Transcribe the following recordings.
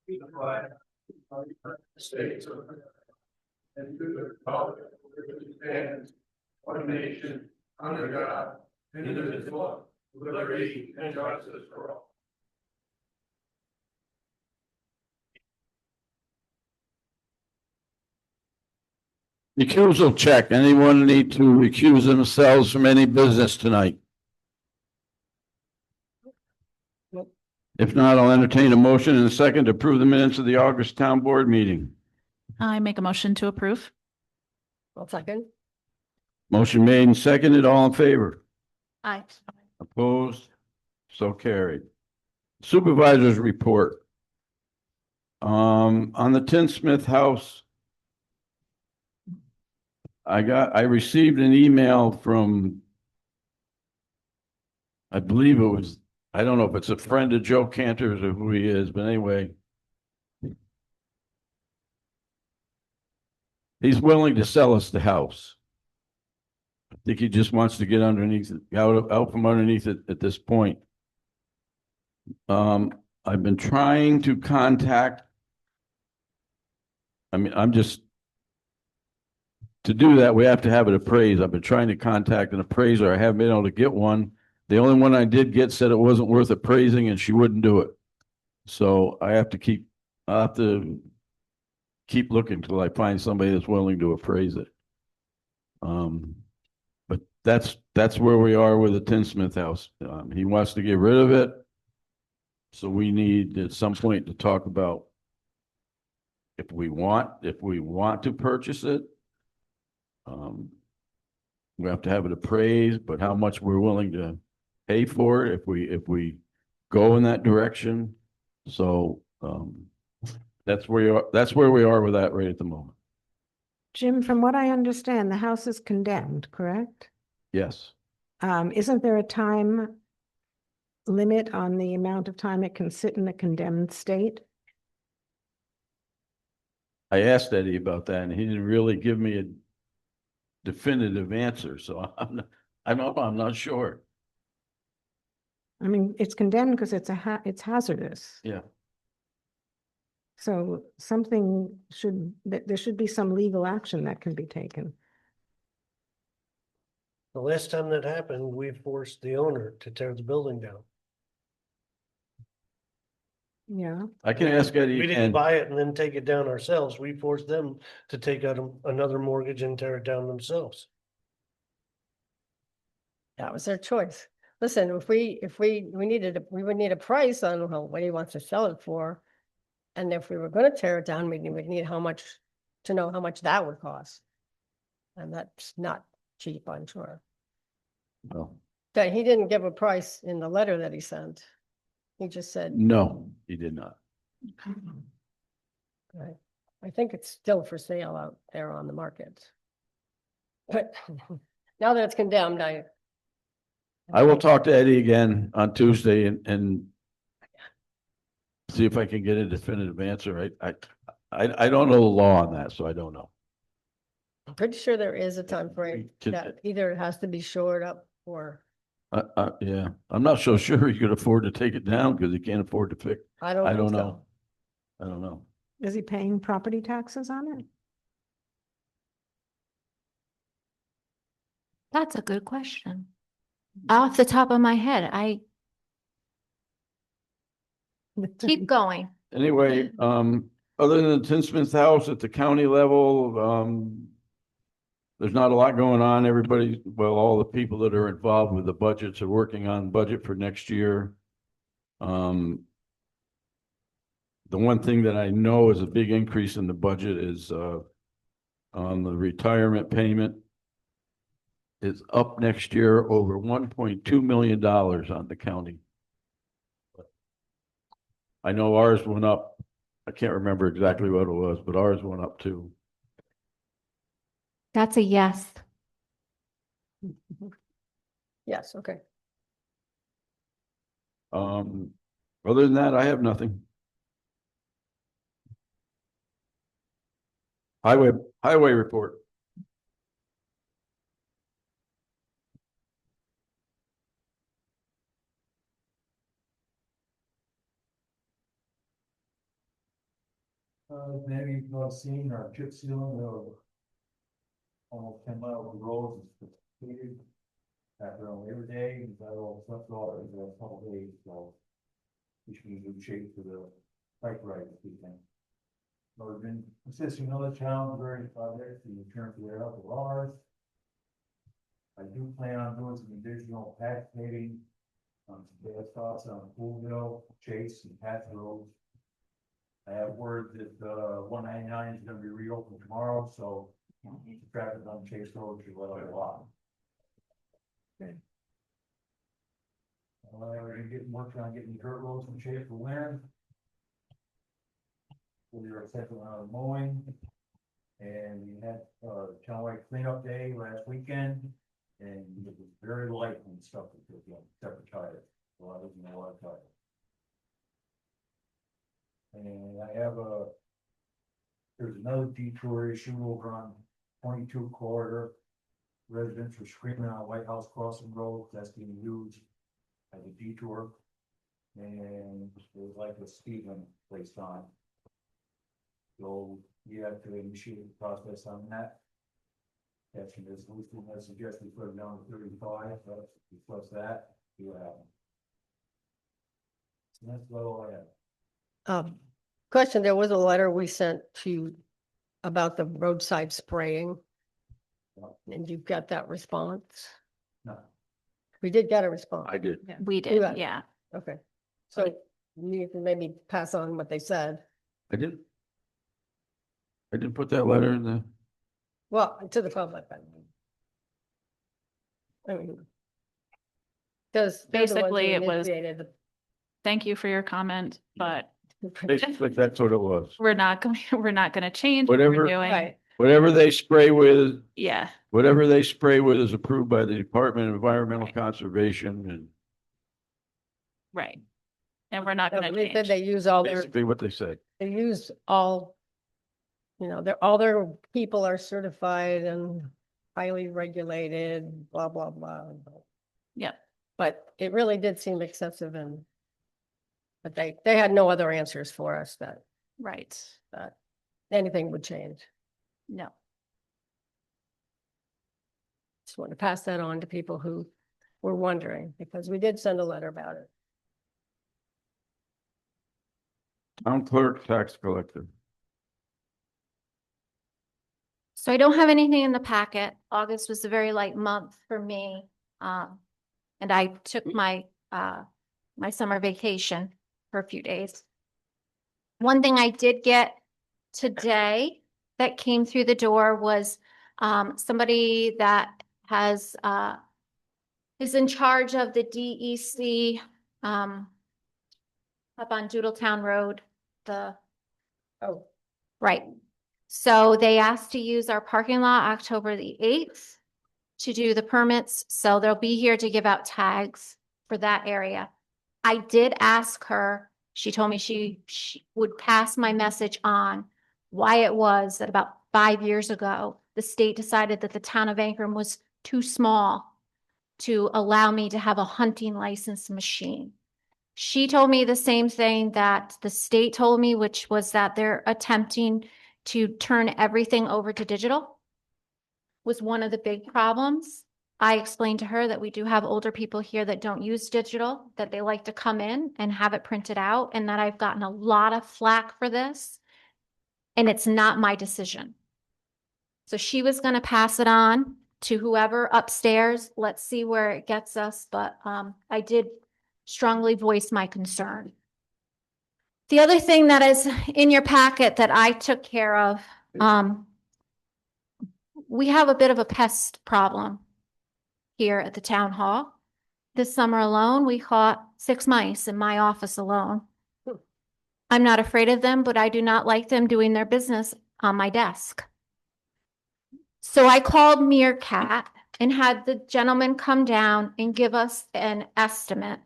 the flag of the United States of America, and to the republic for which it stands, one nation, under God, indivisible, with liberty and justice for all. Recusal check. Anyone need to recuse themselves from any business tonight? If not, I'll entertain a motion and a second to approve the minutes of the August Town Board meeting. I make a motion to approve. I'll second. Motion made and seconded. All in favor? Aye. Opposed? So carried. Supervisors report. On the Tinsmith house, I received an email from, I believe it was, I don't know if it's a friend of Joe Cantor's or who he is, but anyway. He's willing to sell us the house. I think he just wants to get underneath it, out from underneath it at this point. I've been trying to contact. To do that, we have to have it appraised. I've been trying to contact an appraiser. I haven't been able to get one. The only one I did get said it wasn't worth appraising and she wouldn't do it. So I have to keep looking until I find somebody that's willing to appraise it. But that's where we are with the Tinsmith house. He wants to get rid of it. So we need at some point to talk about if we want to purchase it. We have to have it appraised, but how much we're willing to pay for it if we go in that direction. So that's where we are with that right at the moment. Jim, from what I understand, the house is condemned, correct? Yes. Isn't there a time limit on the amount of time it can sit in a condemned state? I asked Eddie about that and he didn't really give me a definitive answer. So I'm not sure. I mean, it's condemned because it's hazardous. Yeah. So there should be some legal action that can be taken. The last time that happened, we forced the owner to tear the building down. Yeah. I can ask Eddie. We didn't buy it and then take it down ourselves. We forced them to take out another mortgage and tear it down themselves. That was their choice. Listen, if we would need a price on what he wants to sell it for. And if we were going to tear it down, we'd need to know how much that would cost. And that's not cheap, I'm sure. Well, That he didn't give a price in the letter that he sent. He just said, no, he did not. right. I think it's still for sale out there on the market. But now that it's condemned, I will talk to Eddie again on Tuesday and see if I can get a definitive answer. I don't know the law on that, so I don't know. I'm pretty sure there is a time frame that either it has to be shored up or. Yeah, I'm not so sure he could afford to take it down because he can't afford to fix. I don't know. I don't know. Is he paying property taxes on it? That's a good question. Off the top of my head, I keep going. Anyway, other than the Tinsmith house at the county level, there's not a lot going on. All the people that are involved with the budgets are working on budget for next year. The one thing that I know is a big increase in the budget is on the retirement payment. It's up next year over $1.2 million on the county. I know ours went up. I can't remember exactly what it was, but ours went up too. That's a yes. Yes, okay. Other than that, I have nothing. Highway report. Maybe you've not seen our chip sealing of almost 10 miles of roads is completed. After on Labor Day, and that all stuff all in the couple days, so. We should be in good shape for the bike ride this weekend. I've been assisting other towns, various projects in return for their help with ours. I do plan on doing some additional patch paving on some bad spots on Poolville, Chase and Patch Roads. I have word that 199 is gonna be reopened tomorrow, so the traffic on Chase Road should let out a lot. Okay. We're gonna get working on getting dirt roads in shape for winter. We were second round of mowing. And we had townwide cleanup day last weekend. And it was very light and stuff that took in, except for tires. A lot of tires. And I have there's another detour issue over on 22 corridor. Residents were screaming on White House Crossing Road, that's being used as a detour. And it was like a speed limit placed on. So you have to initiate the process on that. Catching this, I suggest we put it down to 35, but plus that, see what happens. So that's about all I have. Question, there was a letter we sent to about the roadside spraying. And you got that response? No. We did get a response. I did. We You did, got it. yeah. Okay, so you can maybe pass on what they said. I did. I didn't put that letter in the, Well, to the public, I mean. Because Basically, it was- Thank you for your comment, but basically, that's what it was. we're not going, we're not going to change what Whatever- we're doing. Right, Whatever they spray with, Yeah, whatever they spray with is approved by the Department of Environmental Right. Conservation and right. And we're not going to they said change. they use all their, basically what they said. they use all. You know, all their people are certified and highly regulated, blah, blah, blah. Yep. But it really did seem excessive and. But they had no other answers for us that Right. anything would change. No. Just want to pass that on to people who were wondering, because we did send a letter about it. Town clerk, tax collector. So I don't have anything in the packet. August was a very light month for me. And I took my summer vacation for a few days. One thing I did get today that came through the door was somebody that has is in charge of the DEC up on Doodletown Road, Oh, right. So they asked to use our parking lot October the 8th to do the permits. So they'll be here to give out tags for that area. I did ask her, she told me she would pass my message on why it was that about 5 years ago, the state decided that the town of Ankrum was too small to allow me to have a hunting license machine. She told me the same thing that the state told me, which was that they're attempting to turn everything over to digital was one of the big problems. I explained to her that we do have older people here that don't use digital, that they like to come in and have it printed out, and that I've gotten a lot of flack for this. And it's not my decision. So she was going to pass it on to whoever upstairs. Let's see where it gets us. But I did strongly voice my concern. The other thing that is in your packet that I took care of, we have a bit of a pest problem here at the town hall. This summer alone, we caught 6 mice in my office alone. I'm not afraid of them, but I do not like them doing their business on my desk. So I called Meerkat and had the gentleman come down and give us an estimate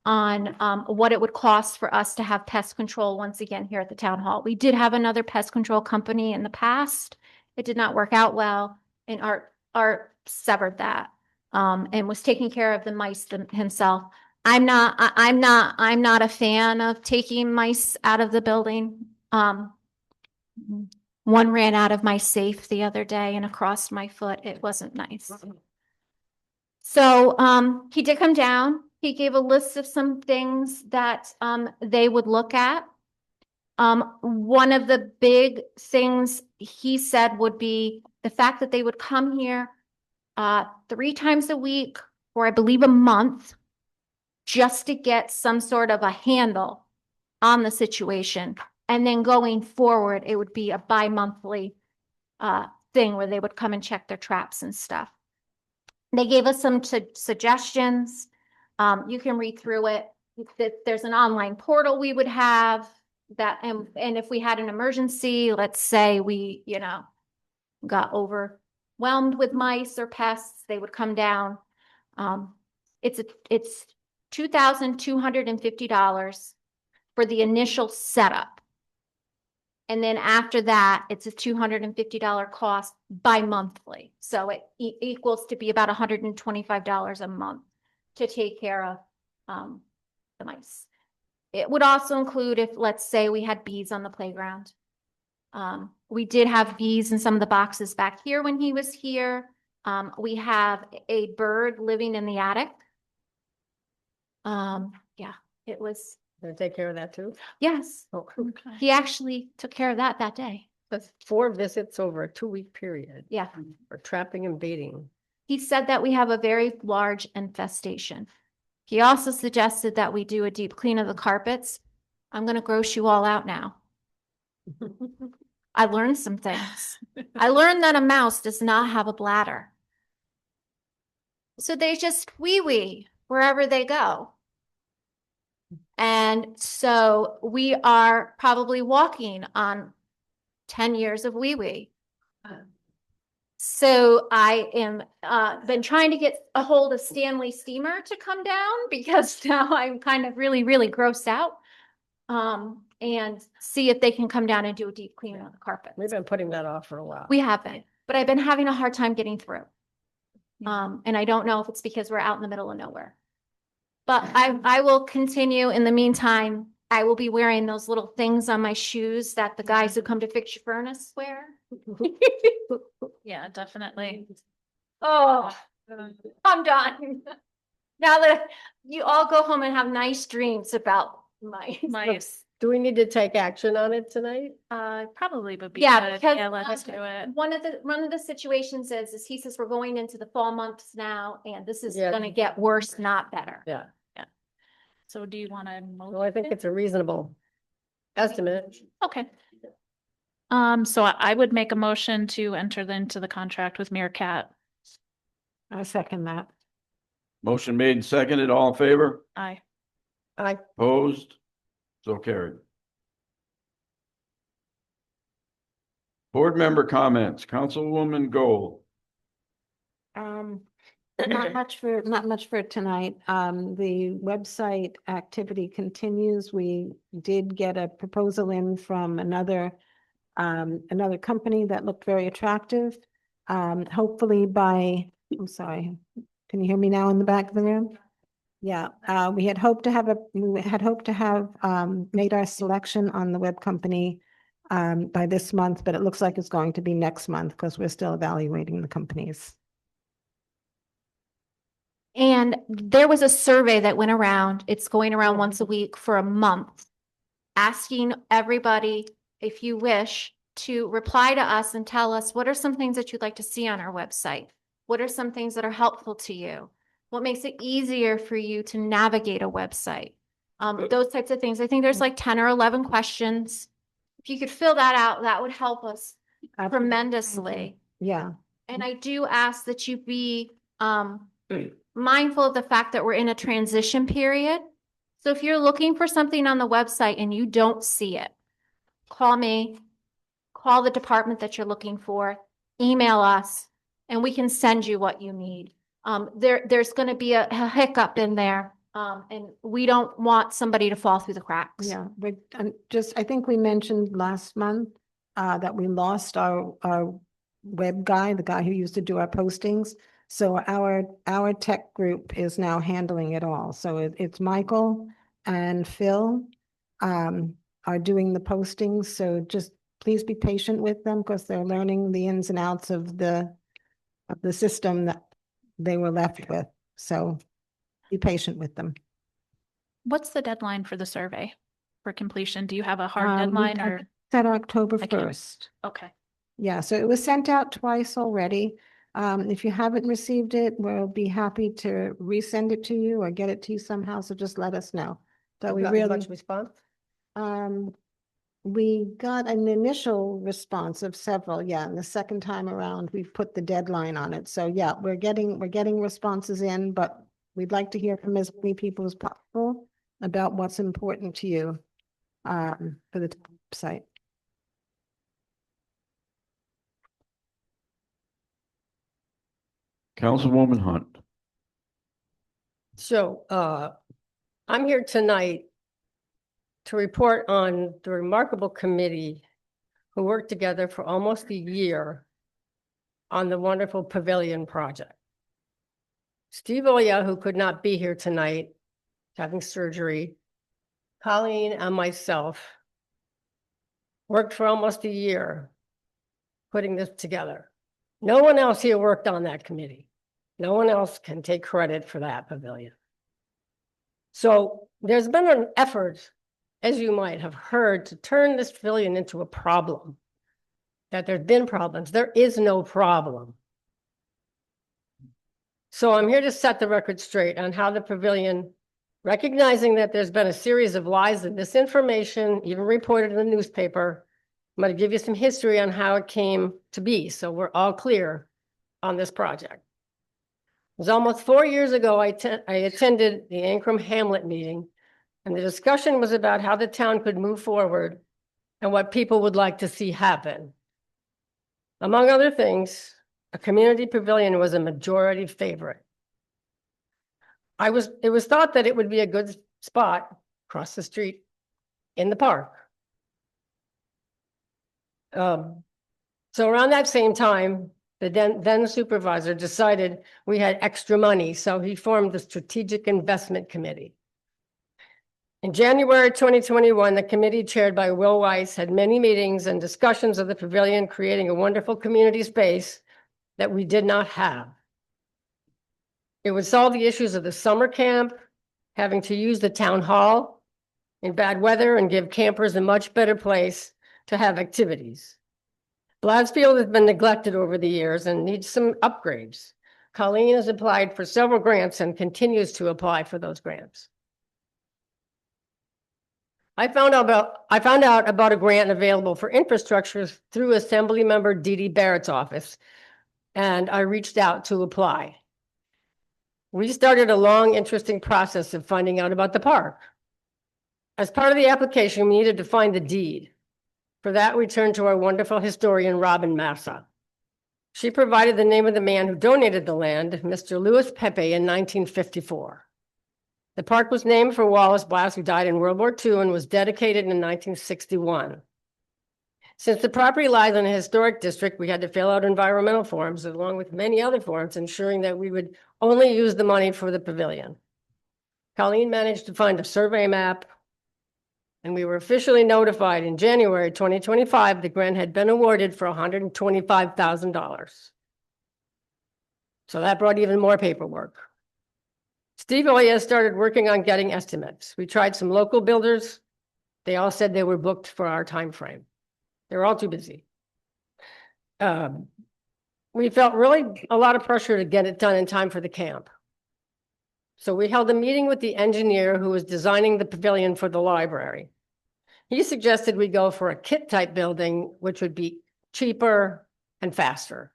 on what it would cost for us to have pest control once again here at the town hall. We did have another pest control company in the past. It did not work out well, and Art severed that and was taking care of the mice himself. I'm not a fan of taking mice out of the building. One ran out of my safe the other day and across my foot. It wasn't nice. So, he did come down. He gave a list of some things that, they would look at. One of the big things he said would be the fact that they would come here, 3 times a week, or I believe a month, just to get some sort of a handle on the situation. And then going forward, it would be a bi-monthly, thing where they would come and check their traps and stuff. They gave us some suggestions. You can read through it. There's an online portal we would have that, and if we had an emergency, let's say we, got overwhelmed with mice or pests, they would come down. It's $2,250 for the initial setup. And then after that, it's a $250 cost bi-monthly. So it equals to be about $125 a month to take care of the mice. It would also include if, let's say, we had bees on the playground. We did have bees in some of the boxes back here when he was here. We have a bird living in the attic. Yeah, it was, Gonna take care of that too? yes, Oh, he actually took care of that day. that's 4 visits over a 2-week period Yeah. for trapping and baiting. He said that we have a very large infestation. He also suggested that we do a deep clean of the carpets. I'm gonna gross you all out now. I learned some things. I learned that a mouse does not have a bladder. So they just wee-wee wherever they go. And so we are probably walking on 10 years of wee-wee. So I am, been trying to get a hold of Stanley Steamer to come down because now I'm kind of really, really grossed out. And see if they can come down and do a deep clean of the carpet. We've been putting that off for a while. We have been, but I've been having a hard time getting through. And I don't know if it's because we're out in the middle of nowhere. But I will continue. In the meantime, I will be wearing those little things on my shoes that the guys who come to fix your furnace wear. Yeah, definitely. Oh, I'm done. Now that you all go home and have nice dreams about Mice, Do we need to take action on it tonight? probably would be Yeah, good. because Yeah, let's do it. one of the situations is he says we're going into the fall months now, and this is Yeah. gonna get worse, not better. Yeah. So do you want to? Well, I think it's a reasonable estimate. Okay. So I would make a motion to enter into the contract with Meerkat. I second that. Motion made and seconded, all in favor? Aye. Opposed? So carried. Board member comments, Councilwoman Gold. Not much for tonight. The website activity continues. We did get a proposal in from another company that looked very attractive. Hopefully I'm sorry, can you hear me now in the back of the room? Yeah, we had hoped to have made our selection on the web company by this month, but it looks like it's going to be next month because we're still evaluating the companies. And there was a survey that went around, it's going around once a week for a month, asking everybody, if you wish, to reply to us and tell us what are some things that you'd like to see on our website? What are some things that are helpful to you? What makes it easier for you to navigate a website? Those types of things. I think there's like 10 or 11 questions. If you could fill that out, that would help us tremendously. Yeah, And I do ask that you be mindful of the fact that we're in a transition period. So if you're looking for something on the website and you don't see it, call me, call the department that you're looking for, email us, and we can send you what you need. There's going to be a hiccup in there, and we don't want somebody to fall through the cracks. yeah, but I think we mentioned last month that we lost our web guy, the guy who used to do our postings. So our tech group is now handling it all. So it's Michael and Phil are doing the postings. So just please be patient with them because they're learning the ins and outs of the system that they were left with. So be patient with them. What's the deadline for the survey for completion? Do you have a hard We deadline have or? Set October I can't- 1st. Okay. Yeah, so it was sent out twice already. If you haven't received it, we'll be happy to resend it to you or get it to you somehow, so just let us know. So we Got really, much response? we got an initial response of several, yeah, and the second time around, we've put the deadline on it. So yeah, we're getting responses in, but we'd like to hear from as many people as possible about what's important to you for the site. Councilwoman Hunt. So, I'm here tonight to report on the remarkable committee who worked together for almost a year on the wonderful pavilion project. Steve Oya, who could not be here tonight, having surgery, Colleen and myself worked for almost a year putting this together. No one else here worked on that committee. No one else can take credit for that pavilion. So there's been an effort, as you might have heard, to turn this pavilion into a problem. That there's been problems. There is no problem. So I'm here to set the record straight on how the pavilion, recognizing that there's been a series of lies and misinformation, even reported in the newspaper. I'm going to give you some history on how it came to be, so we're all clear on this project. It was almost 4 years ago, I attended the Ancrum Hamlet meeting, and the discussion was about how the town could move forward and what people would like to see happen. Among other things, a community pavilion was a majority favorite. It was thought that it would be a good spot across the street in the park. So around that same time, the then supervisor decided we had extra money, so he formed the Strategic Investment Committee. In January 2021, the committee chaired by Will Weiss had many meetings and discussions of the pavilion, creating a wonderful community space that we did not have. It would solve the issues of the summer camp, having to use the town hall in bad weather, and give campers a much better place to have activities. Blasfield has been neglected over the years and needs some upgrades. Colleen has applied for several grants and continues to apply for those grants. I found out about a grant available for infrastructure through Assembly Member Dee Dee Barrett's office, and I reached out to apply. We started a long, interesting process of finding out about the park. As part of the application, we needed to find the deed. For that, we turned to our wonderful historian, Robin Massa. She provided the name of the man who donated the land, Mr. Louis Pepe, in 1954. The park was named for Wallace Blass, who died in World War II and was dedicated in 1961. Since the property lies in a historic district, we had to fill out environmental forms along with many other forms, ensuring that we would only use the money for the pavilion. Colleen managed to find a survey map, and we were officially notified in January 2025 the grant had been awarded for $125,000. So that brought even more paperwork. Steve Oya started working on getting estimates. We tried some local builders. They all said they were booked for our time frame. They were all too busy. We felt really a lot of pressure to get it done in time for the camp. So we held a meeting with the engineer who was designing the pavilion for the library. He suggested we go for a kit type building, which would be cheaper and faster.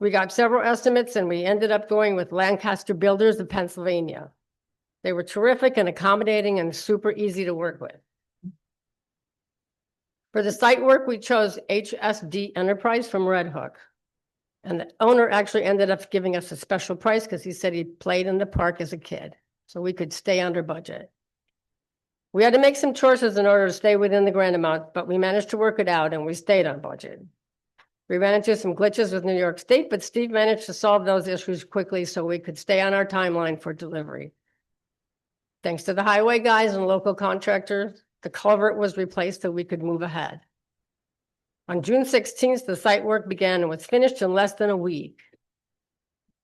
We got several estimates and we ended up going with Lancaster Builders of Pennsylvania. They were terrific and accommodating and super easy to work with. For the site work, we chose HSD Enterprise from Red Hook. And the owner actually ended up giving us a special price because he said he played in the park as a kid, so we could stay under budget. We had to make some choices in order to stay within the grant amount, but we managed to work it out and we stayed on budget. We ran into some glitches with New York State, but Steve managed to solve those issues quickly so we could stay on our timeline for delivery. Thanks to the highway guys and local contractors, the culvert was replaced so we could move ahead. On June 16th, the site work began and was finished in less than a week.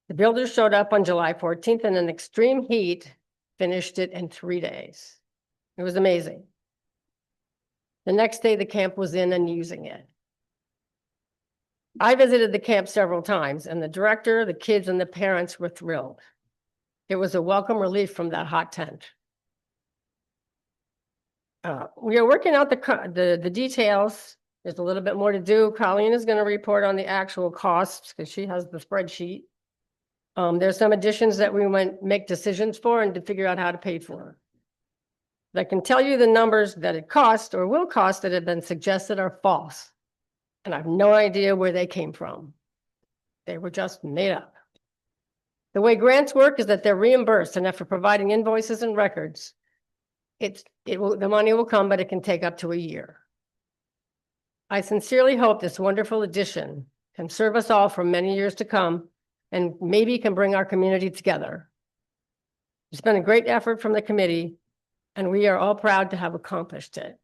The builders showed up on July 14th and in extreme heat, finished it in 3 days. It was amazing. The next day, the camp was in and using it. I visited the camp several times, and the director, the kids, and the parents were thrilled. It was a welcome relief from that hot tent. We are working out the details. There's a little bit more to do. Colleen is going to report on the actual costs because she has the spreadsheet. There's some additions that we might make decisions for and to figure out how to pay for. But I can tell you the numbers that it cost or will cost that have been suggested are false. And I have no idea where they came from. They were just made up. The way grants work is that they're reimbursed, and after providing invoices and records, the money will come, but it can take up to a year. I sincerely hope this wonderful addition can serve us all for many years to come and maybe can bring our community together. It's been a great effort from the committee, and we are all proud to have accomplished it.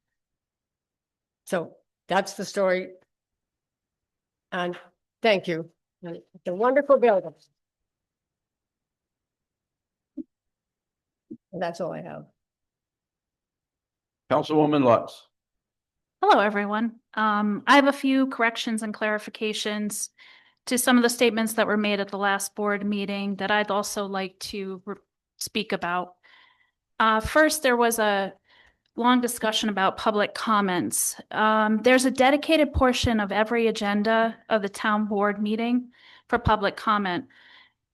So that's the story. And thank you. It's a wonderful building. And that's all I have. Councilwoman Lutz. Hello, everyone. I have a few corrections and clarifications to some of the statements that were made at the last board meeting that I'd also like to speak about. First, there was a long discussion about public comments. There's a dedicated portion of every agenda of the town board meeting for public comment.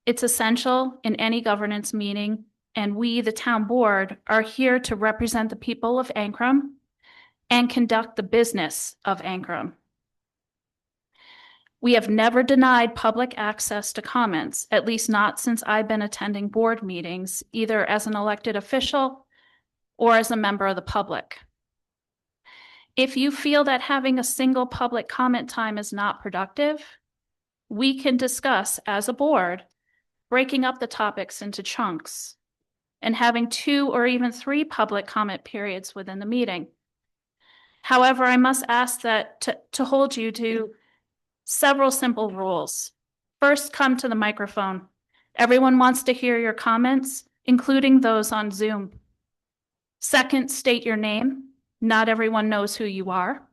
It's essential in any governance meeting, and we, the town board, are here to represent the people of Ancrum and conduct the business of Ancrum. We have never denied public access to comments, at least not since I've been attending board meetings, either as an elected official or as a member of the public. If you feel that having a single public comment time is not productive, we can discuss as a board breaking up the topics into chunks and having 2 or even 3 public comment periods within the meeting. However, I must ask that to hold you to several simple rules. First, come to the microphone. Everyone wants to hear your comments, including those on Zoom. Second, state your name. Not everyone knows who you are.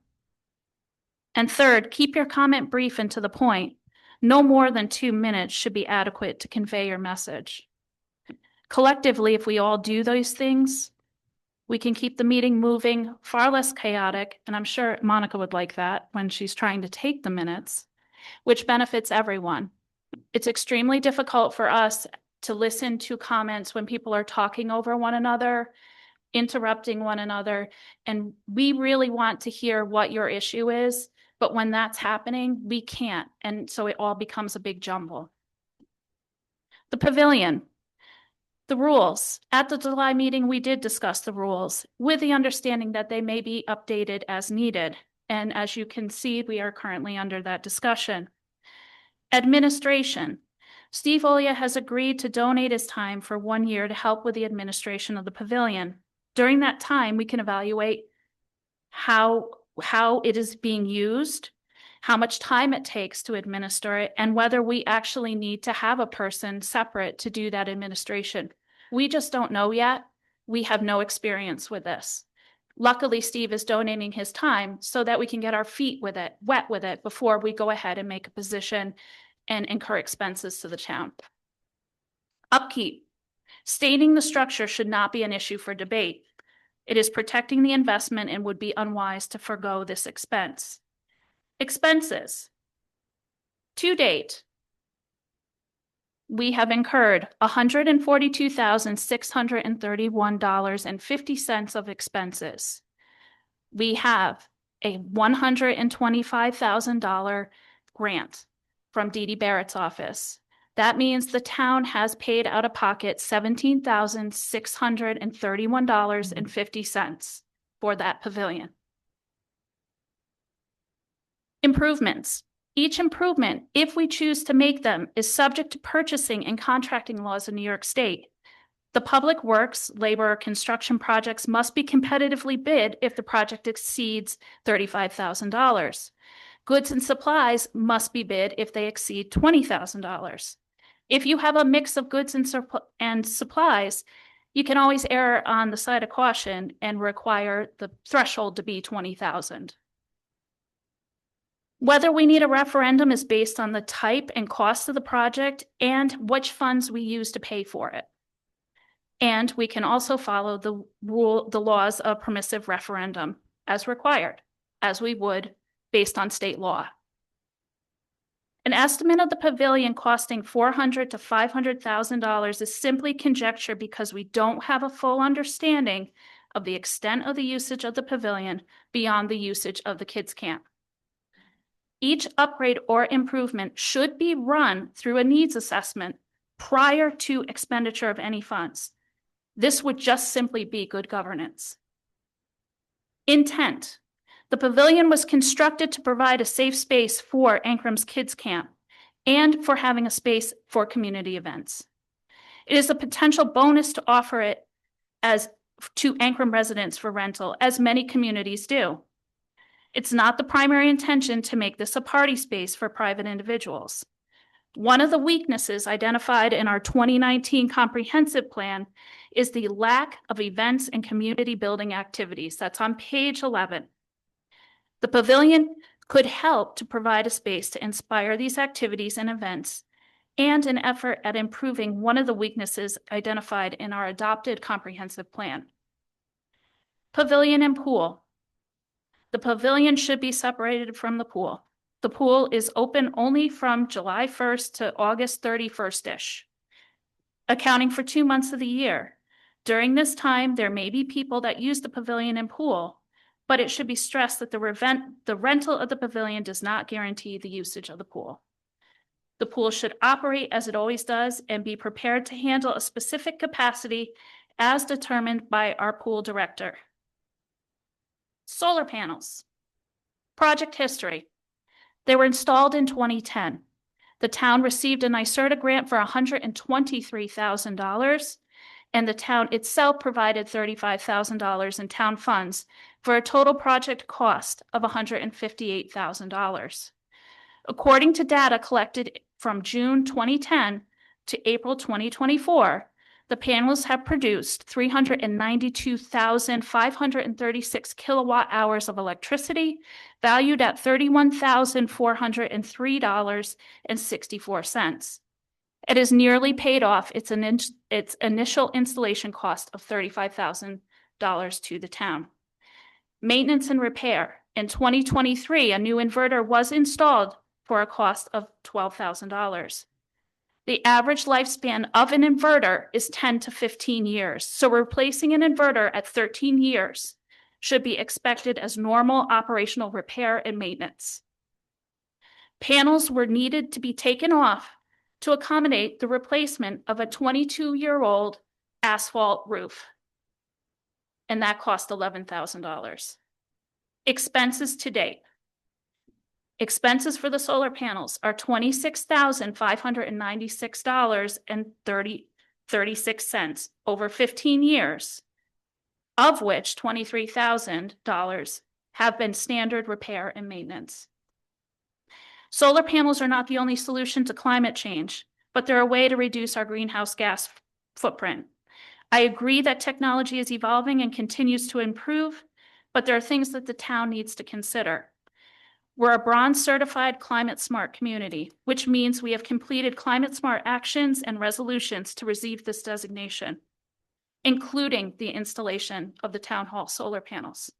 And third, keep your comment brief and to the point. No more than 2 minutes should be adequate to convey your message. Collectively, if we all do those things, we can keep the meeting moving, far less chaotic, and I'm sure Monica would like that when she's trying to take the minutes, which benefits everyone. It's extremely difficult for us to listen to comments when people are talking over one another, interrupting one another, and we really want to hear what your issue is, but when that's happening, we can't, and so it all becomes a big jumble. The pavilion. The rules. At the July meeting, we did discuss the rules with the understanding that they may be updated as needed. And as you can see, we are currently under that discussion. Administration. Steve Olia has agreed to donate his time for 1 year to help with the administration of the pavilion. During that time, we can evaluate how it is being used, how much time it takes to administer it, and whether we actually need to have a person separate to do that administration. We just don't know yet. We have no experience with this. Luckily, Steve is donating his time so that we can get our feet wet with it before we go ahead and make a position and incur expenses to the town. Upkeep. Stating the structure should not be an issue for debate. It is protecting the investment and would be unwise to forgo this expense. Expenses. To date, we have incurred $142,631.50 of expenses. We have a $125,000 grant from Dee Dee Barrett's office. That means the town has paid out of pocket $17,631.50 for that pavilion. Improvements. Each improvement, if we choose to make them, is subject to purchasing and contracting laws in New York State. The public works, labor, or construction projects must be competitively bid if the project exceeds $35,000. Goods and supplies must be bid if they exceed $20,000. If you have a mix of goods and supplies, you can always err on the side of caution and require the threshold to be $20,000. Whether we need a referendum is based on the type and cost of the project and which funds we use to pay for it. And we can also follow the laws of permissive referendum as required, as we would based on state law. An estimate of the pavilion costing $400,000 to $500,000 is simply conjecture because we don't have a full understanding of the extent of the usage of the pavilion beyond the usage of the kids' camp. Each upgrade or improvement should be run through a needs assessment prior to expenditure of any funds. This would just simply be good governance. Intent. The pavilion was constructed to provide a safe space for Ancram's Kids Camp and for having a space for community events. It is a potential bonus to offer it to Ancram residents for rental, as many communities do. It's not the primary intention to make this a party space for private individuals. One of the weaknesses identified in our 2019 comprehensive plan is the lack of events and community building activities. That's on page 11. The pavilion could help to provide a space to inspire these activities and events and an effort at improving one of the weaknesses identified in our adopted comprehensive plan. Pavilion and pool. The pavilion should be separated from the pool. The pool is open only from July 1st to August 31st-ish, accounting for 2 months of the year. During this time, there may be people that use the pavilion and pool, but it should be stressed that the rental of the pavilion does not guarantee the usage of the pool. The pool should operate as it always does and be prepared to handle a specific capacity as determined by our pool director. Solar panels. Project history. They were installed in 2010. The town received a NYSERDA grant for $123,000, and the town itself provided $35,000 in town funds for a total project cost of $158,000. According to data collected from June 2010 to April 2024, the panels have produced 392,536 kilowatt hours of electricity, valued at $31,403.64. It has nearly paid off its initial installation cost of $35,000 to the town. Maintenance and repair. In 2023, a new inverter was installed for a cost of $12,000. The average lifespan of an inverter is 10 to 15 years, so replacing an inverter at 13 years should be expected as normal operational repair and maintenance. Panels were needed to be taken off to accommodate the replacement of a 22-year-old asphalt roof, and that cost $11,000. Expenses to date. Expenses for the solar panels are $26,596.36 over 15 years, of which $23,000 have been standard repair and maintenance. Solar panels are not the only solution to climate change, but they're a way to reduce our greenhouse gas footprint. I agree that technology is evolving and continues to improve, but there are things that the town needs to consider. We're a bronze certified climate smart community, which means we have completed climate smart actions and resolutions to receive this designation, including the installation of the town hall solar panels.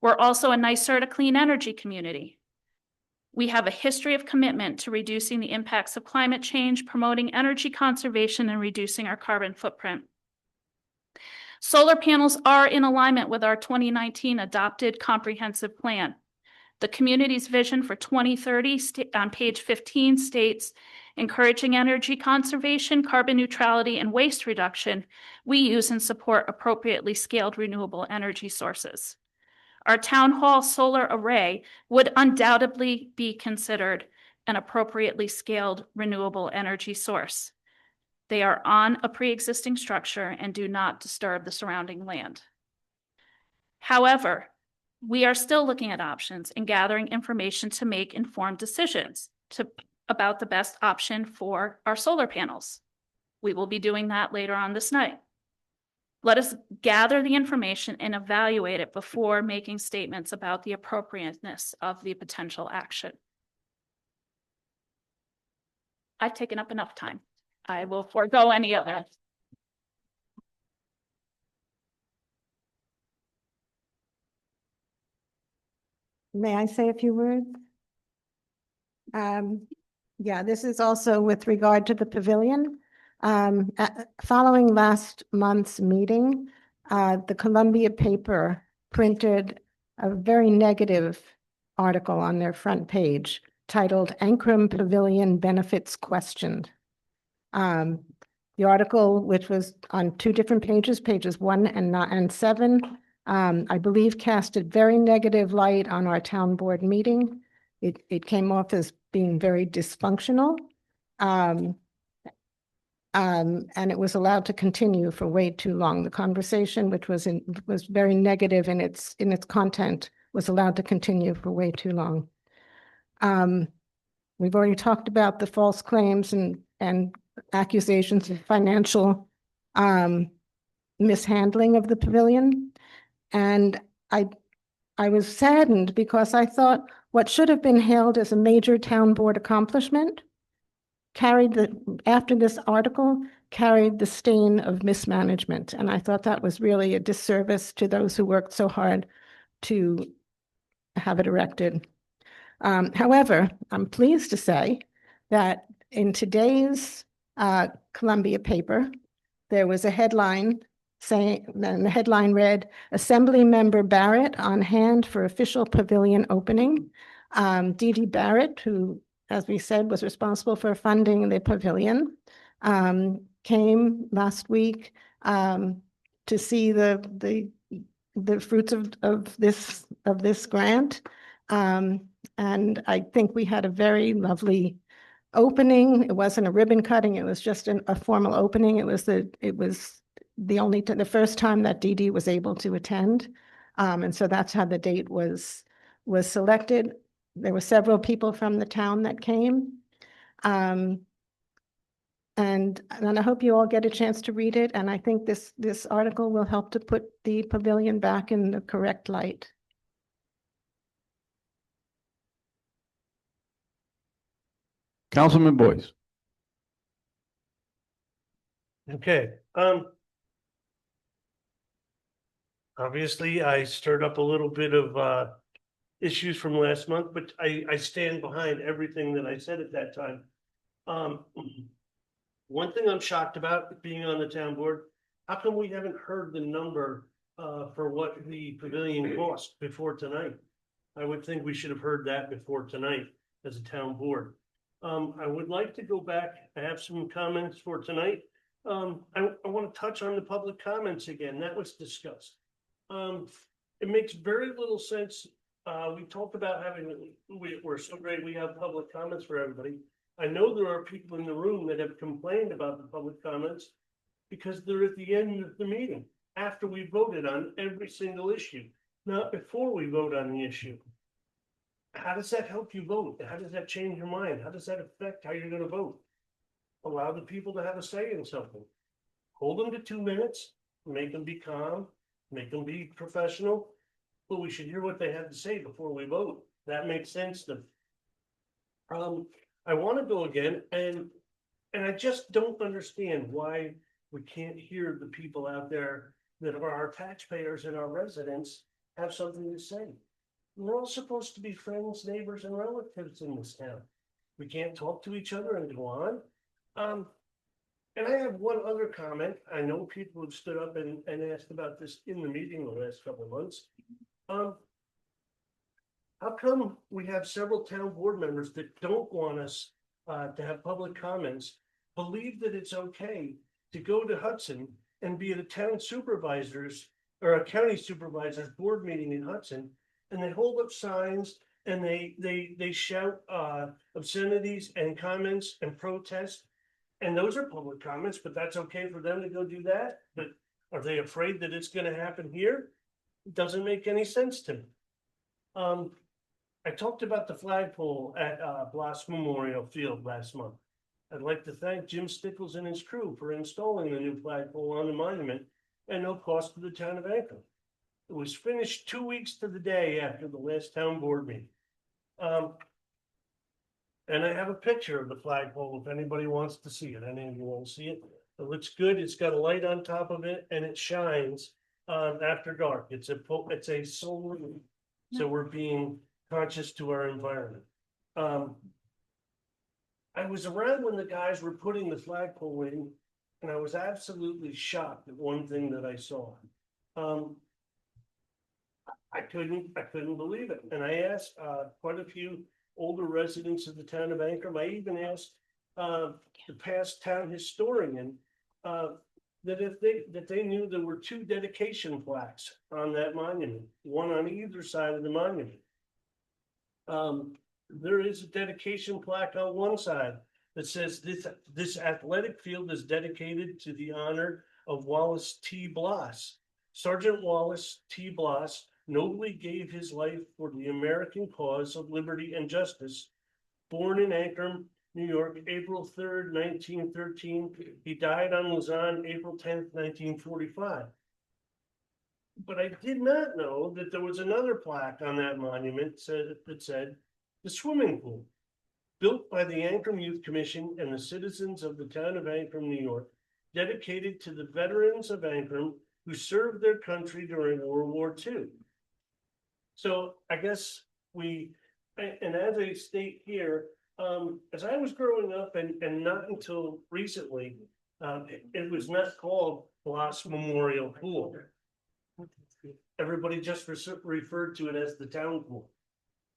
We're also a NYSERDA clean energy community. We have a history of commitment to reducing the impacts of climate change, promoting energy conservation, and reducing our carbon footprint. Solar panels are in alignment with our 2019 adopted comprehensive plan. The community's vision for 2030 on page 15 states, encouraging energy conservation, carbon neutrality, and waste reduction. We use and support appropriately scaled renewable energy sources. Our town hall solar array would undoubtedly be considered an appropriately scaled renewable energy source. They are on a pre-existing structure and do not disturb the surrounding land. However, we are still looking at options and gathering information to make informed decisions about the best option for our solar panels. We will be doing that later on this night. Let us gather the information and evaluate it before making statements about the appropriateness of the potential action. I've taken up enough time. I will forego any other. May I say a few words? Yeah, this is also with regard to the pavilion. Following last month's meeting, the Columbia paper printed a very negative article on their front page titled "Ankrum Pavilion Benefits Questioned." The article, which was on two different pages, pages 1 and 7, I believe cast a very negative light on our town board meeting. It came off as being very dysfunctional. And it was allowed to continue for way too long. The conversation, which was very negative in its content, was allowed to continue for way too long. We've already talked about the false claims and accusations of financial mishandling of the pavilion. And I was saddened because I thought what should have been hailed as a major town board accomplishment after this article, carried the stain of mismanagement. And I thought that was really a disservice to those who worked so hard to have it erected. However, I'm pleased to say that in today's Columbia paper, there was a headline saying, and the headline read, "Assembly Member Barrett on hand for official pavilion opening." Dee Dee Barrett, who, as we said, was responsible for funding the pavilion, came last week to see the fruits of this grant. And I think we had a very lovely opening. It wasn't a ribbon cutting. It was just a formal opening. It was the first time that Dee Dee was able to attend. And so that's how the date was selected. There were several people from the town that came. And I hope you all get a chance to read it. And I think this article will help to put the pavilion back in the correct light. Councilman Boyce. Okay, obviously I stirred up a little bit of issues from last month, but I stand behind everything that I said at that time. One thing I'm shocked about being on the town board, how come we haven't heard the number for what the pavilion cost before tonight? I would think we should have heard that before tonight as a town board. I would like to go back. I have some comments for tonight. I want to touch on the public comments again. That was discussed. It makes very little sense. We talked about we're so great we have public comments for everybody. I know there are people in the room that have complained about the public comments because they're at the end of the meeting, after we voted on every single issue, not before we vote on the issue. How does that help you vote? How does that change your mind? How does that affect how you're going to vote? Allow the people to have a say in something. Hold them to 2 minutes, make them be calm, make them be professional, but we should hear what they have to say before we vote. That makes sense to me. I want to go again, and I just don't understand why we can't hear the people out there that are our taxpayers and our residents have something to say. We're all supposed to be friends, neighbors, and relatives in this town. We can't talk to each other and go on. And I have one other comment. I know people have stood up and asked about this in the meeting the last couple of months. How come we have several town board members that don't want us to have public comments, believe that it's okay to go to Hudson and be at a town supervisor's or a county supervisor's board meeting in Hudson, and they hold up signs and they shout obscenities and comments and protest, And those are public comments, but that's okay for them to go do that, but are they afraid that it's gonna happen here? It doesn't make any sense to me. I talked about the flagpole at Bloss Memorial Field last month. I'd like to thank Jim Stickles and his crew for installing the new flagpole on the monument at no cost to the town of Ankrum. It was finished 2 weeks to the day after the last town board meeting. And I have a picture of the flagpole if anybody wants to see it. Any of you want to see it? It looks good. It's got a light on top of it and it shines after dark. It's a solar, so we're being conscious to our environment. I was around when the guys were putting the flagpole in, and I was absolutely shocked at one thing that I saw. I couldn't believe it, and I asked quite a few older residents of the town of Ankrum. I even asked the past town historian that they knew there were 2 dedication plaques on that monument, one on either side of the monument. There is a dedication plaque on one side that says this athletic field is dedicated to the honor of Wallace T. Bloss. Sergeant Wallace T. Bloss nobly gave his life for the American cause of liberty and justice. Born in Ankrum, New York, April 3rd, 1913. He died on Luzon, April 10th, 1945. But I did not know that there was another plaque on that monument that said, the swimming pool, built by the Ankrum Youth Commission and the citizens of the town of Ankrum, New York, dedicated to the veterans of Ankrum who served their country during World War II. So I guess and as I state here, as I was growing up and not until recently, it was not called Bloss Memorial Pool. Everybody just referred to it as the town pool.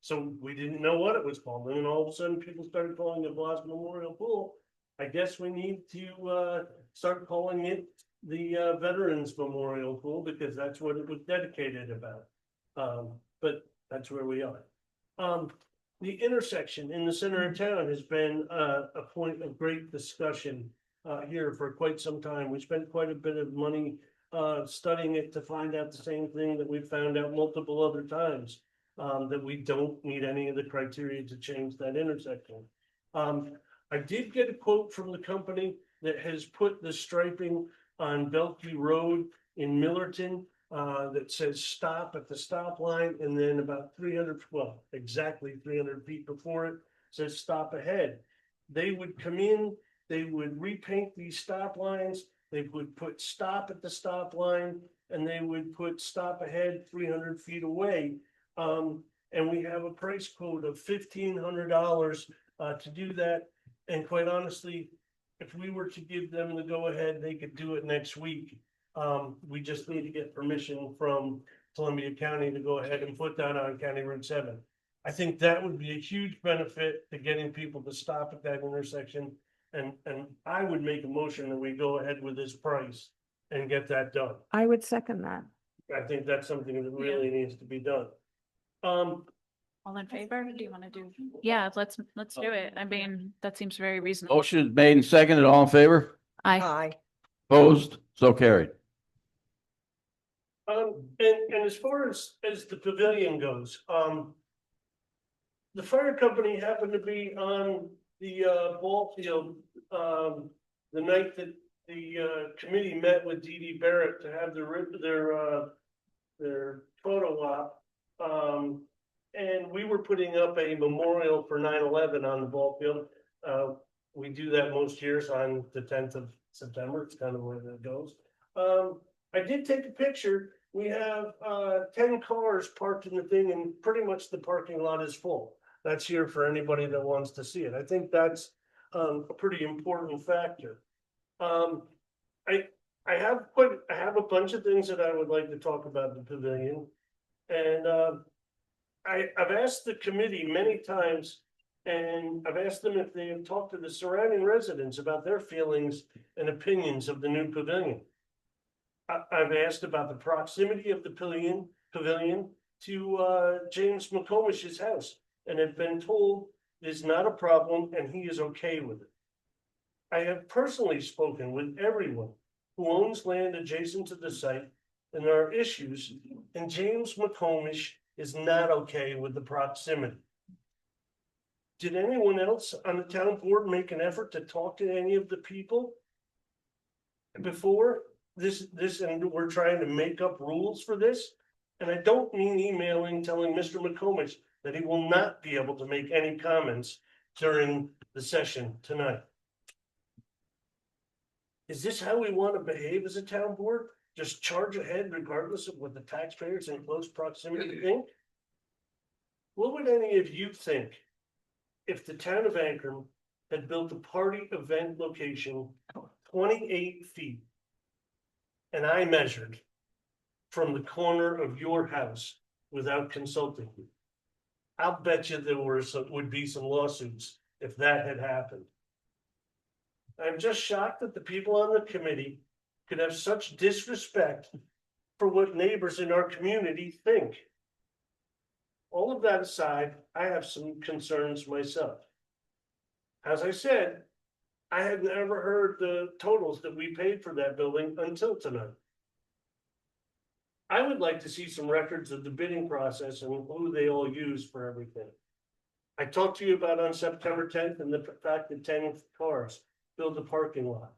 So we didn't know what it was called. And then all of a sudden people started calling it Bloss Memorial Pool. I guess we need to start calling it the Veterans Memorial Pool because that's what it was dedicated about. But that's where we are. The intersection in the center of town has been a point of great discussion here for quite some time. We spent quite a bit of money studying it to find out the same thing that we've found out multiple other times, that we don't meet any of the criteria to change that intersection. I did get a quote from the company that has put the striping on Belkey Road in Millerton that says stop at the stop line, and then about 300, well, exactly 300 feet before it says stop ahead. They would come in, they would repaint these stop lines, they would put stop at the stop line, and they would put stop ahead 300 feet away. And we have a price quote of $1,500 to do that. And quite honestly, if we were to give them the go ahead, they could do it next week. We just need to get permission from Columbia County to go ahead and put that on County Route 7. I think that would be a huge benefit to getting people to stop at that intersection. And I would make a motion that we go ahead with this price and get that done. I would second that. I think that's something that really needs to be done. All in favor? Do you want to do? Yeah, let's do it. I mean, that seems very reasonable. Motion is made and seconded. All in favor? Aye. Opposed? So carried. And as far as the pavilion goes, the fire company happened to be on the ball field the night that the committee met with Dee Dee Barrett to have their photo op. And we were putting up a memorial for 9/11 on the ball field. We do that most years on the 10th of September. It's kind of where that goes. I did take a picture. We have 10 cars parked in the thing, and pretty much the parking lot is full. That's here for anybody that wants to see it. I think that's a pretty important factor. I have a bunch of things that I would like to talk about the pavilion, and I've asked the committee many times, and I've asked them if they have talked to the surrounding residents about their feelings and opinions of the new pavilion. I've asked about the proximity of the pavilion to James McComish's house, and have been told it's not a problem and he is okay with it. I have personally spoken with everyone who owns land adjacent to the site, and there are issues, and James McComish is not okay with the proximity. Did anyone else on the town board make an effort to talk to any of the people before this, and we're trying to make up rules for this? And I don't mean emailing, telling Mr. McComish that he will not be able to make any comments during the session tonight. Is this how we want to behave as a town board? Just charge ahead regardless of what the taxpayers in close proximity think? What would any of you think if the town of Ankrum had built a party event location 28 feet and I measured from the corner of your house without consulting you? I'll bet you there would be some lawsuits if that had happened. I'm just shocked that the people on the committee could have such disrespect for what neighbors in our community think. All of that aside, I have some concerns myself. As I said, I had never heard the totals that we paid for that building until tonight. I would like to see some records of the bidding process and who they all used for everything. I talked to you about on September 10th and the fact that 10 cars build a parking lot.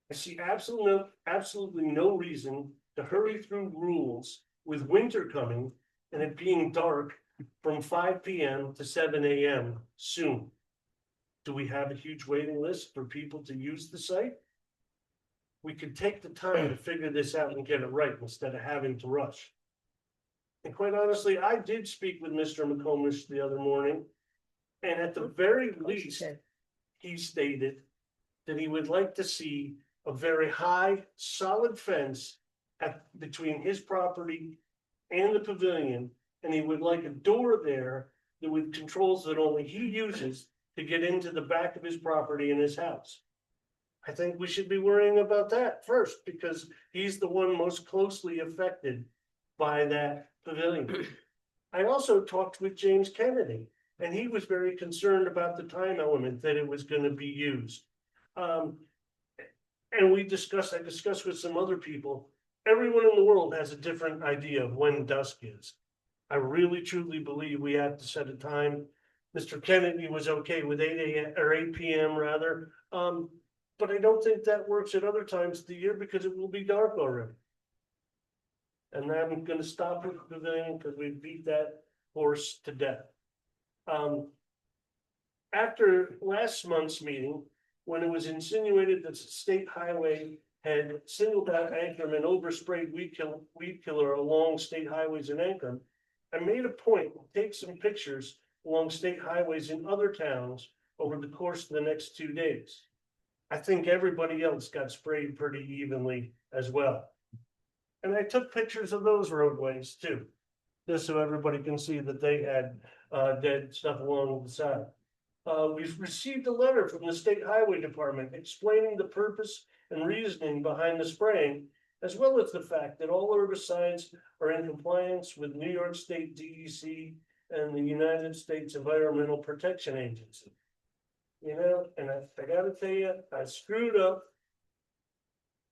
I see absolutely no reason to hurry through rules with winter coming and it being dark from 5 p.m. to 7 a.m. soon. Do we have a huge waiting list for people to use the site? We could take the time to figure this out and get it right instead of having to rush. And quite honestly, I did speak with Mr. McComish the other morning, and at the very least, he stated that he would like to see a very high, solid fence between his property and the pavilion, and he would like a door there that with controls that only he uses to get into the back of his property and his house. I think we should be worrying about that first, because he's the one most closely affected by that pavilion. I also talked with James Kennedy, and he was very concerned about the time element that it was going to be used. And I discussed with some other people, everyone in the world has a different idea of when dusk is. I really truly believe we have to set a time. Mr. Kennedy was okay with 8 a.m. or 8 p.m. rather. But I don't think that works at other times of the year because it will be dark already. And I'm going to stop with the pavilion because we beat that horse to death. After last month's meeting, when it was insinuated that the state highway had singled out Ankrum and oversprayed weed killer along state highways in Ankrum, I made a point to take some pictures along state highways in other towns over the course of the next 2 days. I think everybody else got sprayed pretty evenly as well. And I took pictures of those roadways too, just so everybody can see that they had dead stuff along the side. We've received a letter from the State Highway Department explaining the purpose and reasoning behind the spraying, as well as the fact that all herbicides are in compliance with New York State DEC and the United States Environmental Protection Agency. You know, and I gotta tell you, I screwed up.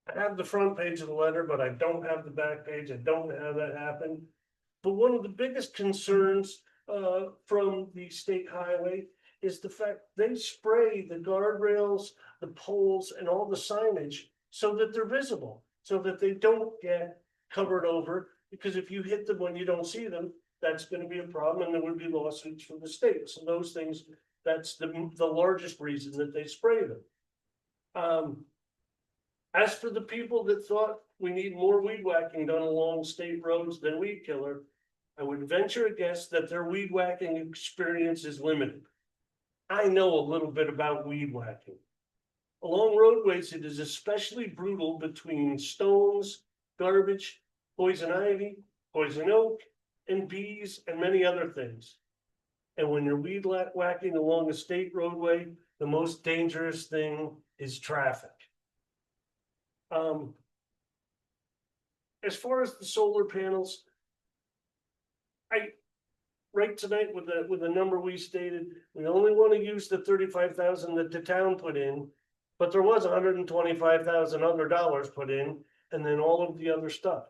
I have the front page of the letter, but I don't have the back page. I don't know how that happened. But one of the biggest concerns from the state highway is the fact they spray the guardrails, the poles, and all the signage so that they're visible, so that they don't get covered over. Because if you hit them when you don't see them, that's going to be a problem, and there would be lawsuits from the state. So those things, that's the largest reason that they spray them. As for the people that thought we need more weed whacking done along state roads than weed killer, I would venture a guess that their weed whacking experience is limited. I know a little bit about weed whacking. Along roadways, it is especially brutal between stones, garbage, poison ivy, poison oak, and bees, and many other things. And when you're weed whacking along a state roadway, the most dangerous thing is traffic. As far as the solar panels, right tonight with the number we stated, we only want to use the 35,000 that the town put in. But there was $125,000 other dollars put in, and then all of the other stuff.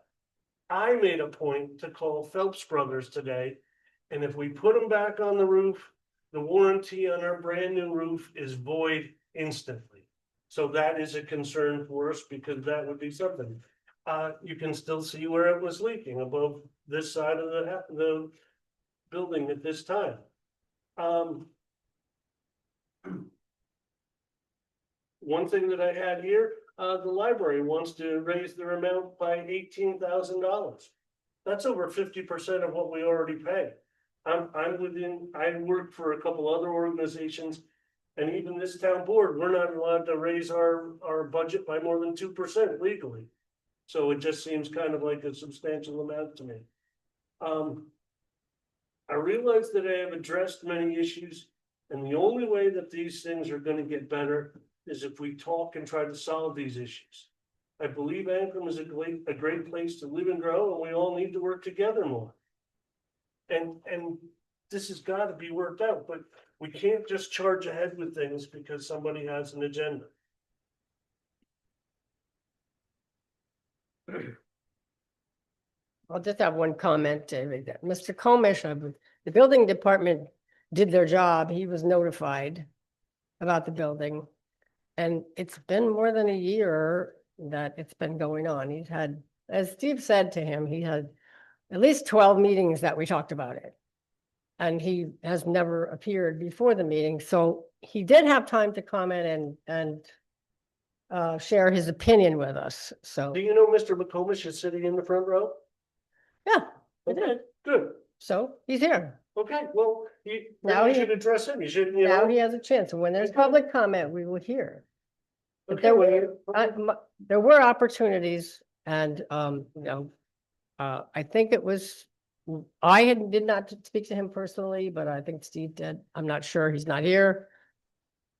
I made a point to call Phelps Brothers today, and if we put them back on the roof, the warranty on our brand new roof is void instantly. So that is a concern for us, because that would be something. You can still see where it was leaking above this side of the building at this time. One thing that I had here, the library wants to raise their amount by $18,000. That's over 50% of what we already pay. I work for a couple other organizations, and even this town board, we're not allowed to raise our budget by more than 2% legally. So it just seems kind of like a substantial amount to me. I realize that I have addressed many issues, and the only way that these things are going to get better is if we talk and try to solve these issues. I believe Ancram is a great place to live and grow, and we all need to work together more. And this has got to be worked out, but we can't just charge ahead with things because somebody has an agenda. I'll just have one comment, David. Mr. Komish, the building department did their job. He was notified about the building. And it's been more than a year that it's been going on. He's had, as Steve said to him, he had at least 12 meetings that we talked about it. And he has never appeared before the meeting. So he did have time to comment and share his opinion with us. So, Do you know Mr. McComish is sitting in the front row? yeah, I Okay, did. good. So he's here. Okay, well, Now you he- should address him. You should, you Now know. he has a chance. And when there's Okay. public comment, we will hear. But Okay, there well, were, there were opportunities and, I think it was, did not speak to him personally, but I think Steve did. I'm not sure. He's not here.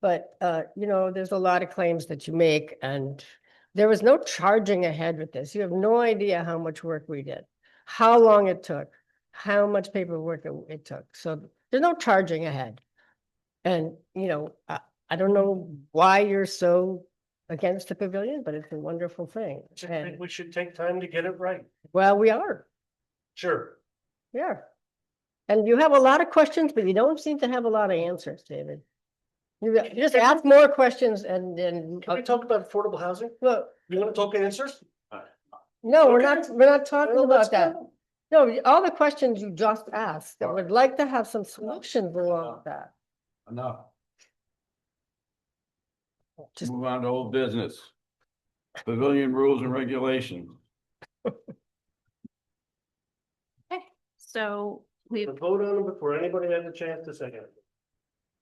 But, there's a lot of claims that you make and there was no charging ahead with this. You have no idea how much work we did, how long it took, how much paperwork it took. So there's no charging ahead. And, I don't know why you're so against the pavilion, but it's a wonderful thing. I just think we should take time to get it right. Well, we are, Sure. yeah. And you have a lot of questions, but you don't seem to have a lot of answers, David. You just ask more questions and then, Can we talk about affordable housing? well, You want to talk answers? no, we're Okay. not talking Well, let's about that. go. No, all the questions you just asked, I would like to have some solutions along with that. Enough. Just- Move on to old business. Pavilion rules and regulations. So we, Vote on them before anybody has a chance to second it.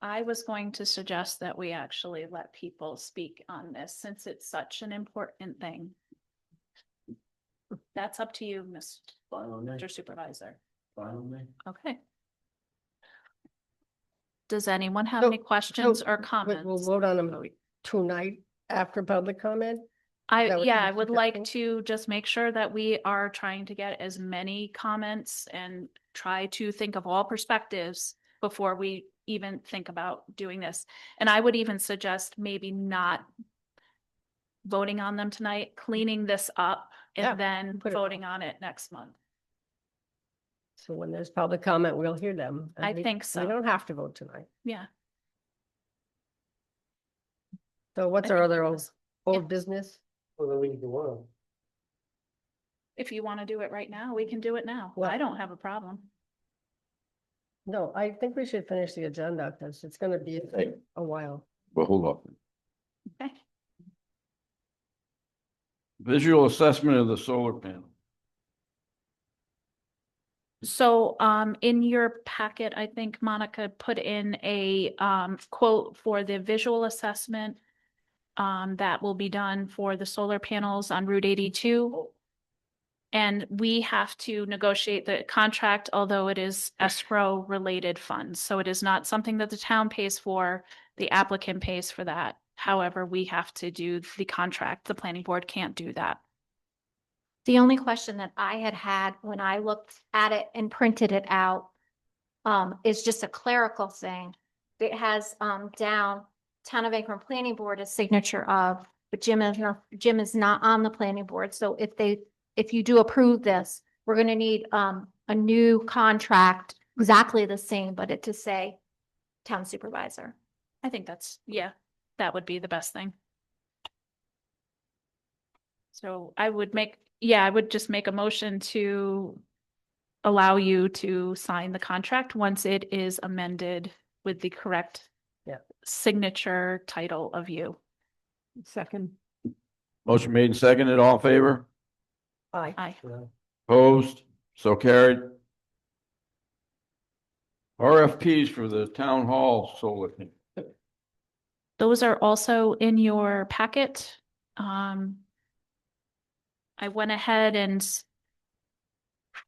I was going to suggest that we actually let people speak on this since it's such an important thing. That's up to you, Mr. Supervisor. Okay. Does anyone have So- any questions or We'll comments? vote on them tonight after public comment. I, that what yeah, you're I would like suggesting? to just make sure that we are trying to get as many comments and try to think of all perspectives before we even think about doing this. And I would even suggest maybe not voting on them tonight, cleaning this up Yeah, and then put it voting on it next month. So when there's public comment, we'll hear them. and I we- think We so. don't have to vote tonight. Yeah. So what's I our think other it old, was- old business? Well, then we can go on. If you want to do it right now, we can do it now. Well- I don't have a problem. No, I think we should finish the agenda because it's gonna be a while. Well, hold up. Okay. Visual assessment of the solar panel. So in your packet, I think Monica put in a quote for the visual assessment that will be done for the solar panels on Route 82. And we have to negotiate the contract, although it is escrow related funds. So it is not something that the town pays for. The applicant pays for that. However, we have to do the contract. The planning board can't do that. The only question that I had when I looked at it and printed it out is just a clerical thing. It has, down Town of Akron Planning Board a signature of, but Jim is not on the planning board. So if you do approve this, we're gonna need, a new contract, exactly the same, but it to say town supervisor. I think that's, yeah, that would be the best thing. So I would just make a motion to allow you to sign the contract once it is amended with the correct Yeah. signature title of you. Second. Motion made and seconded, all in favor? Aye. Aye. Opposed? So carried. RFPs for the town hall solar thing. Those are also in your packet. I went ahead and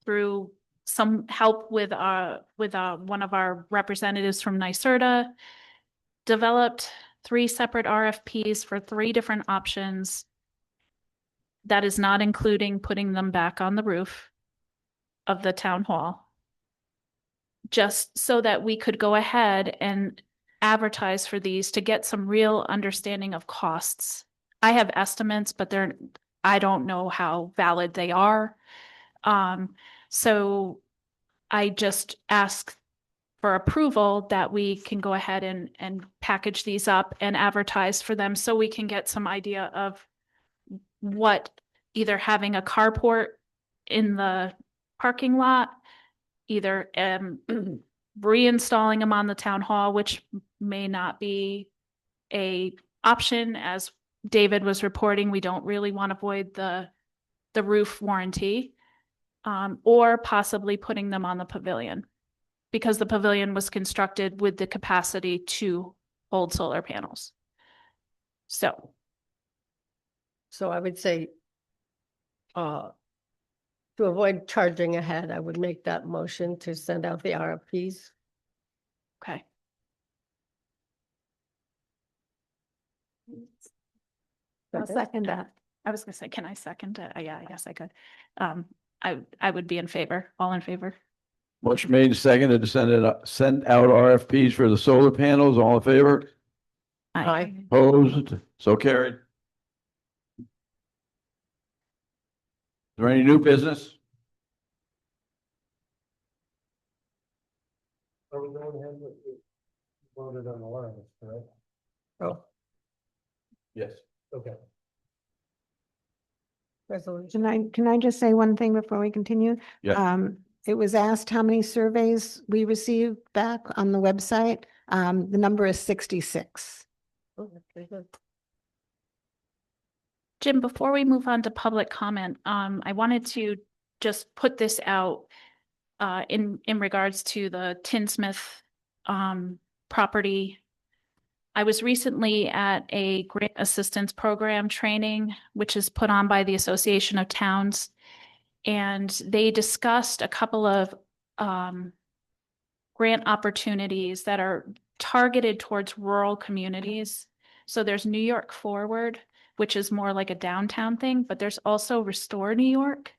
through some help with one of our representatives from NYSERDA, developed 3 separate RFPs for 3 different options. That is not including putting them back on the roof of the town hall. Just so that we could go ahead and advertise for these to get some real understanding of costs. I have estimates, but I don't know how valid they are. So I just ask for approval that we can go ahead and package these up and advertise for them so we can get some idea of what either having a carport in the parking lot, either reinstalling them on the town hall, which may not be a option. As David was reporting, we don't really want to void the roof warranty, or possibly putting them on the pavilion, because the pavilion was constructed with the capacity to hold solar panels. So I would say, to avoid charging ahead, I would make that motion to send out the RFPs. okay. I'll second that. I was gonna say, can I second it? Yeah, I guess I could. I would be in favor. All in favor? Motion made and seconded to send out RFPs for the solar panels, all in favor? Aye. Opposed? So carried. Is there any new business? Are we going ahead with the voted on the lines, correct? Oh, Yes. Okay. resolution. Can I just say one thing before we continue? Yeah. It was asked how many surveys we received back on the website. The number is 66. Oh, that's pretty good. Jim, before we move on to public comment, I wanted to just put this out in regards to the Tinsmith property. I was recently at a grant assistance program training, which is put on by the Association of Towns, and they discussed a couple of grant opportunities that are targeted towards rural communities. So there's New York Forward, which is more like a downtown thing, but there's also Restore New York,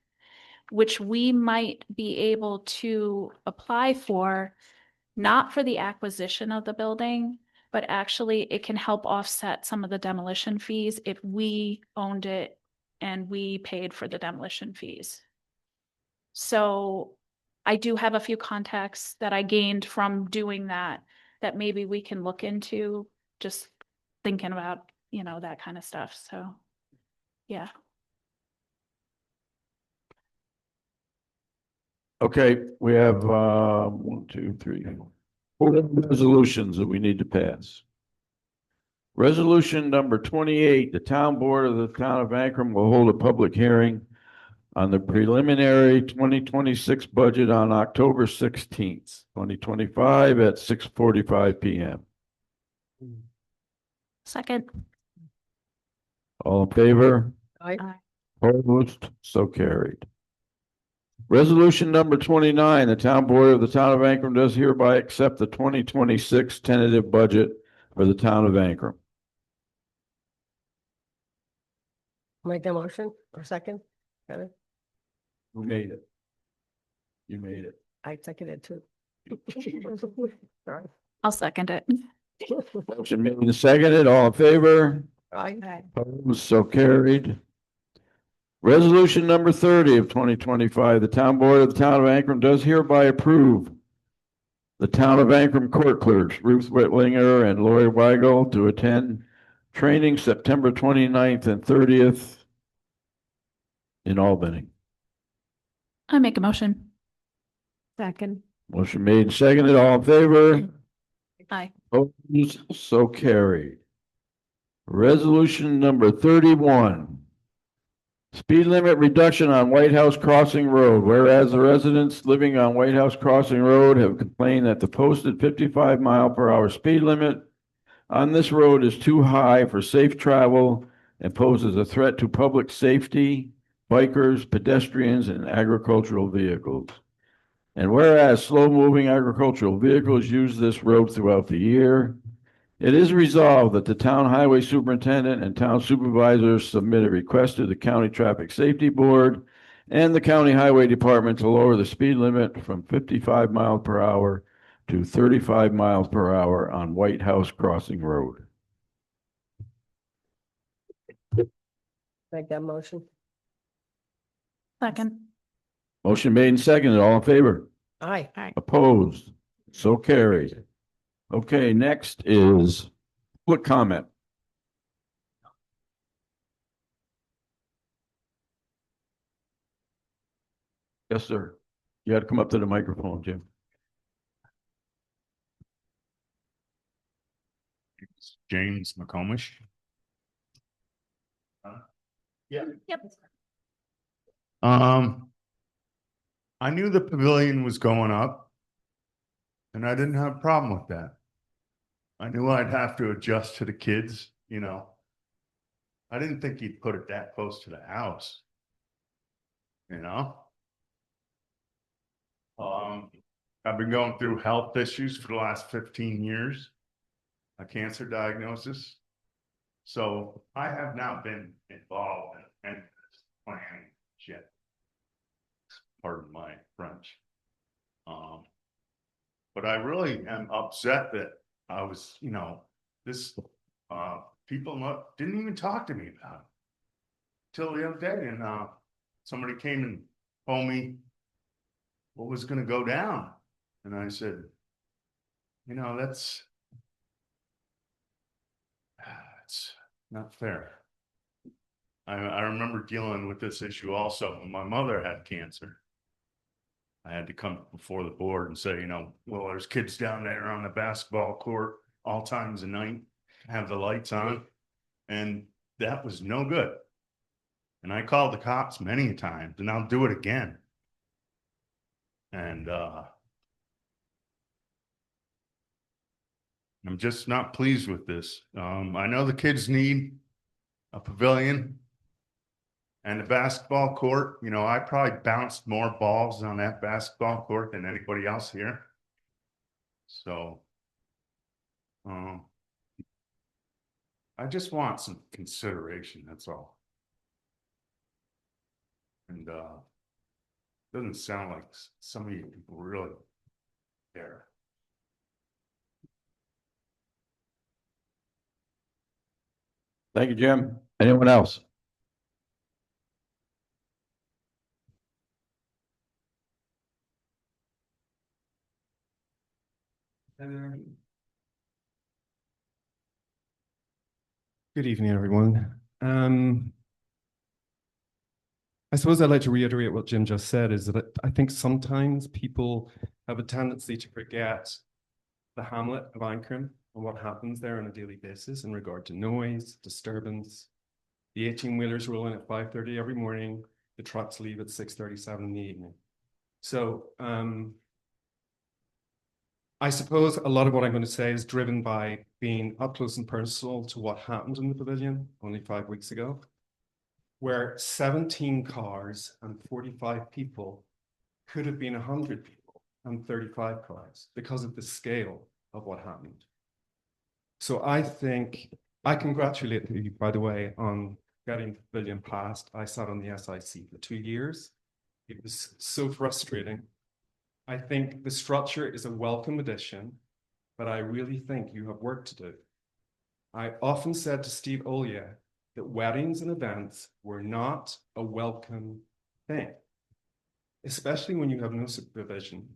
which we might be able to apply for, not for the acquisition of the building, but actually it can help offset some of the demolition fees if we owned it and we paid for the demolition fees. So I do have a few contacts that I gained from doing that maybe we can look into, just thinking about, that kind of stuff. So, yeah. Okay, we have 1, 2, 3, 4 resolutions that we need to pass. Resolution number 28, the town board of the town of Akron will hold a public hearing on the preliminary 2026 budget on October 16th, 2025 at 6:45 PM. Second. All in favor? Aye. Opposed? So carried. Resolution number 29, the town board of the town of Akron does hereby accept the 2026 tentative budget for the town of Akron. Make that motion or second? Got it? Who made it? You made it. I seconded too. I'll second it. Motion made and seconded, all in favor? Aye. Opposed, so carried. Resolution number 30 of 2025, the Town Board of the Town of Ankrum does hereby approve the Town of Ankrum Court Clerks, Ruth Whitlinger and Lori Weigel, to attend training September 29th and 30th in Albany. I make a motion. Second. Motion made and seconded, all in favor? Aye. Opposed, so carried. Resolution number 31. Speed limit reduction on White House Crossing Road. Whereas the residents living on White House Crossing Road have complained that the posted 55-mile-per-hour speed limit on this road is too high for safe travel and poses a threat to public safety, bikers, pedestrians, and agricultural vehicles. And whereas slow-moving agricultural vehicles use this road throughout the year, it is resolved that the town highway superintendent and town supervisors submit a request to the County Traffic Safety Board and the County Highway Department to lower the speed limit from 55 miles per hour to 35 miles per hour on White House Crossing Road. Make that motion. Second. Motion made and seconded. All in favor? Aye. Opposed? So carried. Okay, next is public comment. Yes, sir. You got to come up to the microphone, Jim. James McComish. Yep. I knew the pavilion was going up, and I didn't have a problem with that. I knew I'd have to adjust to the kids, you know. I didn't think he'd put it that close to the house, you know. I've been going through health issues for the last 15 years, a cancer diagnosis. So I have not been involved in this planning shit. Pardon my French. But I really am upset that I was, you know, this people didn't even talk to me about it till the other day, and somebody came and told me what was going to go down, and I said, you know, it's not fair. I remember dealing with this issue also when my mother had cancer. I had to come before the board and say, you know, well, there's kids down there on the basketball court all times of night, have the lights on, and that was no good. And I called the cops many times, and I'll do it again. And I'm just not pleased with this. I know the kids need a pavilion and a basketball court. You know, I probably bounced more balls on that basketball court than anybody else here. So, I just want some consideration, that's all. And doesn't sound like some of you people really care. Thank you, Jim. Anyone else? Good evening, everyone. I suppose I'd like to reiterate what Jim just said, is that I think sometimes people have a tendency to forget the hamlet of Ankrum and what happens there on a daily basis in regard to noise, disturbance. The 18-wheelers roll in at 5:30 every morning. The trucks leave at 6:37 in the evening. So I suppose a lot of what I'm going to say is driven by being up close and personal to what happened in the pavilion only 5 weeks ago, where 17 cars and 45 people could have been 100 people and 35 cars because of the scale of what happened. So I think I congratulate you, by the way, on getting the pavilion passed. I sat on the SIC for 2 years. It was so frustrating I think the structure is a welcome addition, but I really think you have work to do. I often said to Steve Ollier that weddings and events were not a welcome thing, especially when you have no supervision.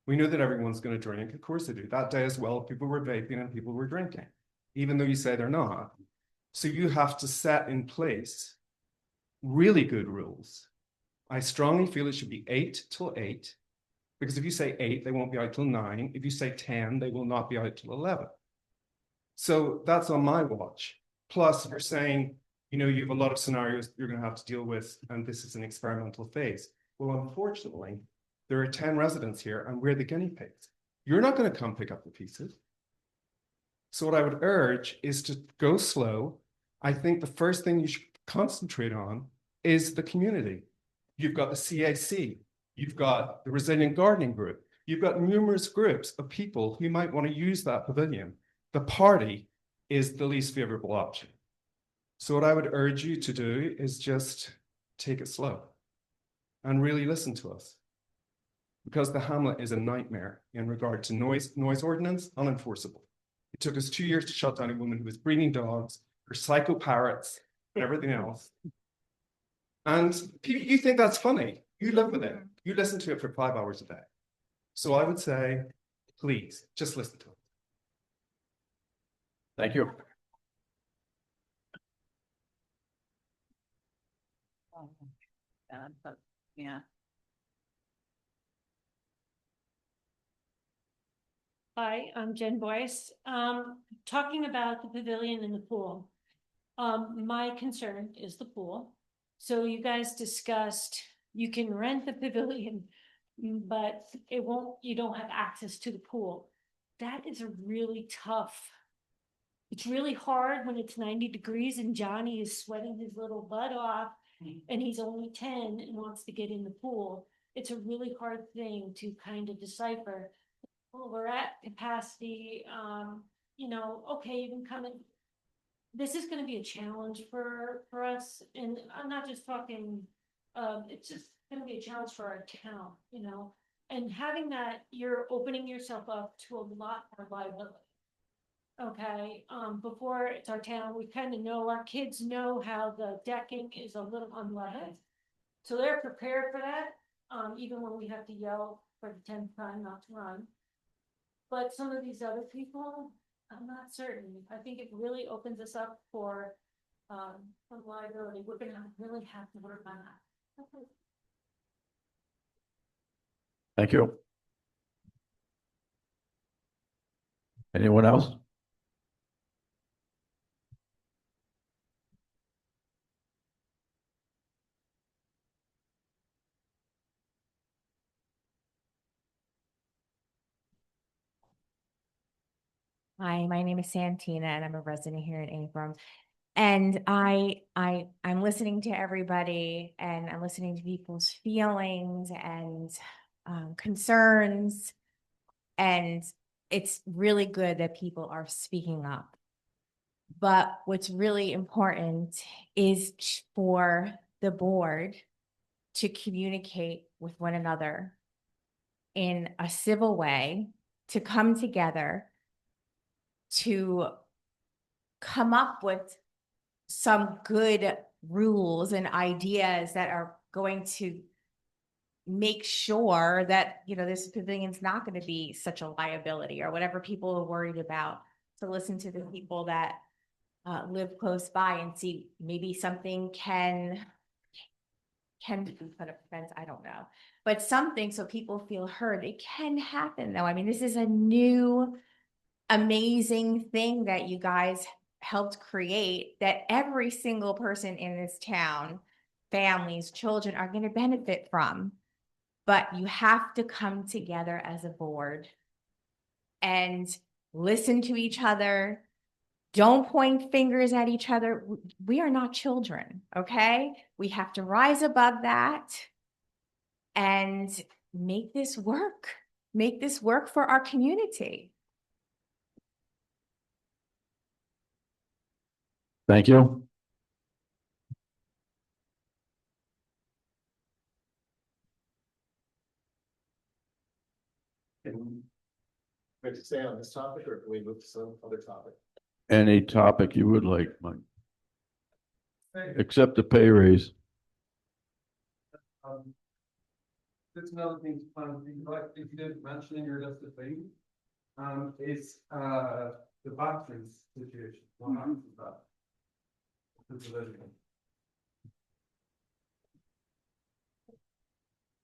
We know that everyone's going to drink. Of course they do. That day as well, people were vaping and people were drinking, even though you say they're not. So you have to set in place really good rules. I strongly feel it should be 8 till 8, because if you say 8, they won't be out till 9. If you say 10, they will not be out till 11. So that's on my watch. Plus, you're saying, you know, you have a lot of scenarios you're going to have to deal with, and this is an experimental phase. Well, unfortunately, there are 10 residents here, and we're the guinea pigs. You're not going to come pick up the pieces. So what I would urge is to go slow. I think the first thing you should concentrate on is the community. You've got the CAC, you've got the Resilient Gardening Group, you've got numerous groups of people who might want to use that pavilion. The party is the least favorable option. So what I would urge you to do is just take it slow and really listen to us. Because the hamlet is a nightmare in regard to noise ordinance, unenforceable. It took us 2 years to shut down a woman who was breeding dogs, her psycho parrots, and everything else. And you think that's funny. You live with it. You listen to it for 5 hours a day. So I would say, please, just listen to it. Thank you. But yeah. Hi, I'm Jen Boyce. Talking about the pavilion and the pool. My concern is the pool. So you guys discussed, you can rent the pavilion, but you don't have access to the pool. That is a really tough. It's really hard when it's 90 degrees and Johnny is sweating his little butt off and he's only 10 and wants to get in the pool. It's a really hard thing to kind of decipher. Well, we're at capacity, you know, okay, you can come in. This is gonna be a challenge for us, and I'm not just talking, it's just gonna be a challenge for our town, you know? And having that, you're opening yourself up to a lot more liability. Okay, before it's our town, we kind of know, our kids know how the decking is a little unlevel. So they're prepared for that, even when we have to yell for the 10th time not to run. But some of these other people, I'm not certain. I think it really opens us up for some liability. We're gonna really have to work on that. Okay. Thank you. Anyone else? Hi, my name is Santina and I'm a resident here in Ingram. And I'm listening to everybody and I'm listening to people's feelings and concerns. And it's really good that people are speaking up. But what's really important is for the board to communicate with one another in a civil way, to come together, to come up with some good rules and ideas that are going to make sure that, you know, this pavilion's not going to be such a liability or whatever people are worried about, to listen to the people that live close by and see maybe something can be put up fence. I don't know, but something so people feel heard. It can happen though. I mean, this is a new amazing thing that you guys helped create that every single person in this town, families, children are going to benefit from. But you have to come together as a board and listen to each other. Don't point fingers at each other. We are not children, okay? We have to rise above that and make this work. Make this work for our community. Thank you. Can we stay on this topic or can we move to some other topic? Any topic you would like, Mike, except the pay raise. That's another thing to think about, if you didn't mention in your list of things, is, the bathrooms situation. What happens with that? The pavilion.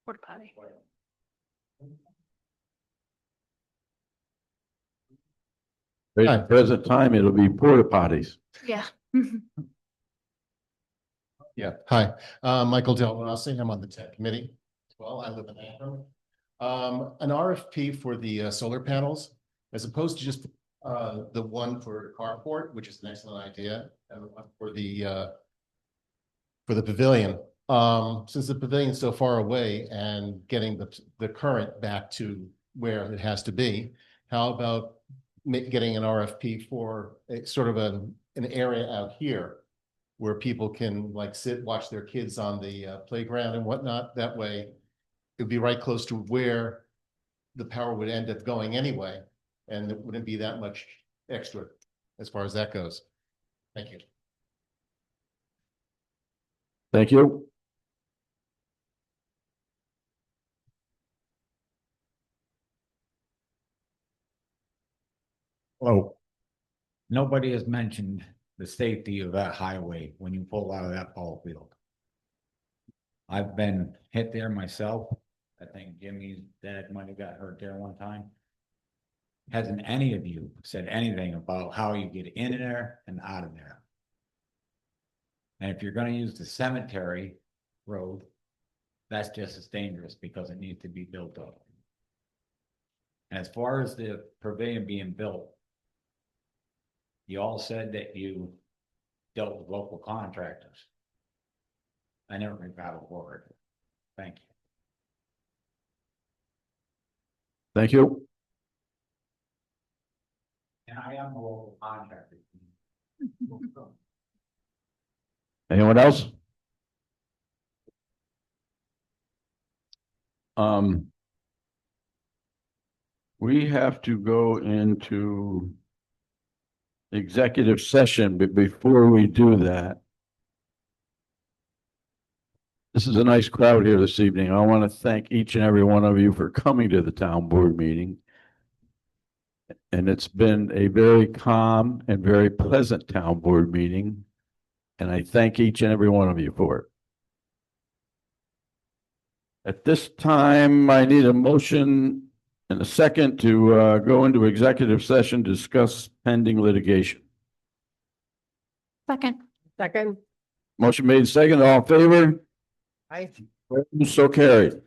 Porta potty. At the present time, it'll be porta potties. Yeah. Yeah, hi, Michael Del Rossi, I'm on the tech committee. Well, I live in Akron. An RFP for the solar panels, as opposed to just the one for carport, which is an excellent idea, and for the pavilion. Since the pavilion is so far away and getting the current back to where it has to be, how about getting an RFP for a sort of an area out here where people can like watch their kids on the playground and whatnot. That way it'd be right close to where the power would end up going anyway. And it wouldn't be that much extra as far as that goes. Thank you. Thank you. Well, nobody has mentioned the safety of that highway when you pull out of that ball field. I've been hit there myself. I think Jimmy's dad might have got hurt there one time. Hasn't any of you said anything about how you get in there and out of there? And if you're gonna use the cemetery road, that's just as dangerous because it needs to be built up. And as far as the pavilion being built, you all said that you dealt with local contractors. I never got a word. Thank you. Thank you. And I am a local contractor. Anyone else? We have to go into executive session, but before we do that, this is a nice crowd here this evening. I want to thank each and every one of you for coming to the town board meeting. And it's been a very calm and very pleasant town board meeting. And I thank each and every one of you for it. At this time, I need a motion and a second to go into executive session, discuss pending litigation. Second. Second, Motion made second, all in favor? I. So carried.